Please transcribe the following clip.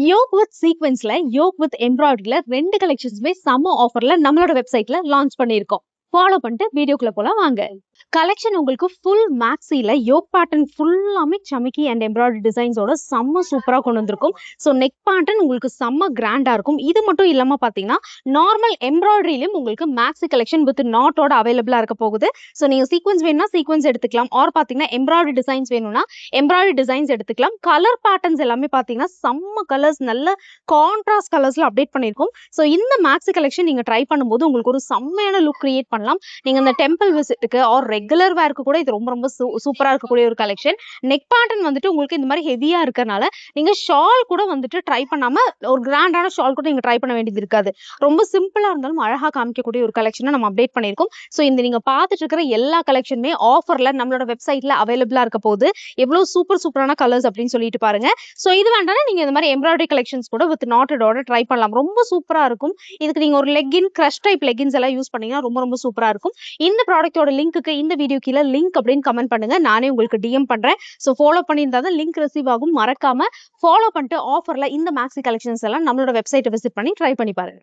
Yoke with சீக்வென்ஸ்ல yoke with எம்ப்ராய்டரியில 2 கலெக்ஷன்ஸ்மே செம்ம ஆஃபர்ல நம்மளோட வெப்சைட்ல லான்ச் பண்ணியிருக்கோம். ஃபாலோ பண்ணிட்டு வீடியோக்குள்ள போலாம் வாங்க. கலெக்ஷன் உங்களுக்கு ஃபுல் மேக்ஸில யோக் பேட்டர்ன் ஃபுல்லாமே சமிக்கி அண்ட் எம்ப்ராய்டரி டிசைன்ஸோட செம்ம சூப்பரா கொண்டு வந்திருக்கும். ஸோ நெக் பேட்டர்ன் உங்களுக்கு செம்ம கிராண்டா இருக்கும். இது மட்டும் இல்லாம பாத்தீங்கன்னா நார்மல் எம்ப்ராய்டரியிலும் உங்களுக்கு மேக்ஸி கலெக்ஷன் வித் நாட்டோட அவைலபிளா இருக்க போகுது. ஸோ நீங்க சீக்வன்ஸ் வேணும்னா சீக்வன்ஸ் எடுத்துக்கலாம், ஆர் பாத்தீங்கன்னா எம்ப்ராய்டரி டிசைன்ஸ் வேணும்னா எம்ப்ராய்டரி டிசைன்ஸ் எடுத்துக்கலாம். கலர் பேட்டர்ன்ஸ் எல்லாமே பாத்தீங்கன்னா செம்ம கலர்ஸ், நல்ல கான்ட்ராஸ்ட் கலர்ஸ்ல அப்டேட் பண்ணிருக்கோம். ஸோ இந்த மேக்ஸி கலெக்ஷன் நீங்க ட்ரை பண்ணும்போது உங்களுக்கு ஒரு செம்மையான லுக் கிரியேட் பண்ணலாம். நீங்க இந்த டெம்பிள் விசிட்டுக்கு ஆர் ரெகுலர் வேர்க்கு கூட இது ரொம்ப ரொம்ப சூப்பரா இருக்கக்கூடிய ஒரு கலெக்ஷன். நெக் பேட்டர்ன் வந்துட்டு உங்களுக்கு இந்த மாதிரி ஹெவியா இருக்கறனால நீங்க ஷால் கூட வந்துட்டு ட்ரை பண்ணாம ஒரு கிராண்டான ஷால் கூட நீங்க ட்ரை பண்ண வேண்டியது இருக்காது. ரொம்ப சிம்பிளா இருந்தாலும் அழகா காமிக்கக்கூடிய ஒரு கலெக்ஷனை நம்ம அப்டேட் பண்ணிருக்கோம். ஸோ இந்த நீங்க பார்த்துட்டு இருக்கிற எல்லா கலெக்ஷனுமே ஆஃபர்ல நம்மளோட வெப்சைட்ல அவைலபிளா இருக்க போகுது. எவ்வளவு சூப்பரான கலர்ஸ் அப்படின்னு சொல்லிட்டு பாருங்க. ஸோ இது வேண்டாம் நீங்க இந்த மாதிரி எம்ப்ராய்டரி கலெக்ஷன்ஸ் கூட வித் நாட்டடோட ட்ரை பண்ணலாம். ரொம்ப சூப்பரா இருக்கும். இதுக்கு நீங்க ஒரு லெகின் கிரஷ் டைப் லெகின்ஸ் எல்லாம் யூஸ் பண்ணீங்கன்னா ரொம்ப சூப்பரா இருக்கும். இந்த ப்ராடக்ட்டோட லிங்க்குக்கு இந்த வீடியோ கீழே லிங்க் அப்படின்னு கமெண்ட் பண்ணுங்க, நானே உங்களுக்கு டிஎம் பண்றேன். ஸோ ஃபாலோ பண்ணியிருந்தா தான் லிங்க் ரிசீவ் ஆகும். மறக்காம ஃபாலோ பண்ணிட்டு ஆஃபர்ல இந்த மேக்ஸி கலெக்ஷன்ஸ் எல்லாம் நம்மளோட வெப்சைட்டை விசிட் பண்ணி ட்ரை பண்ணி பாருங்க.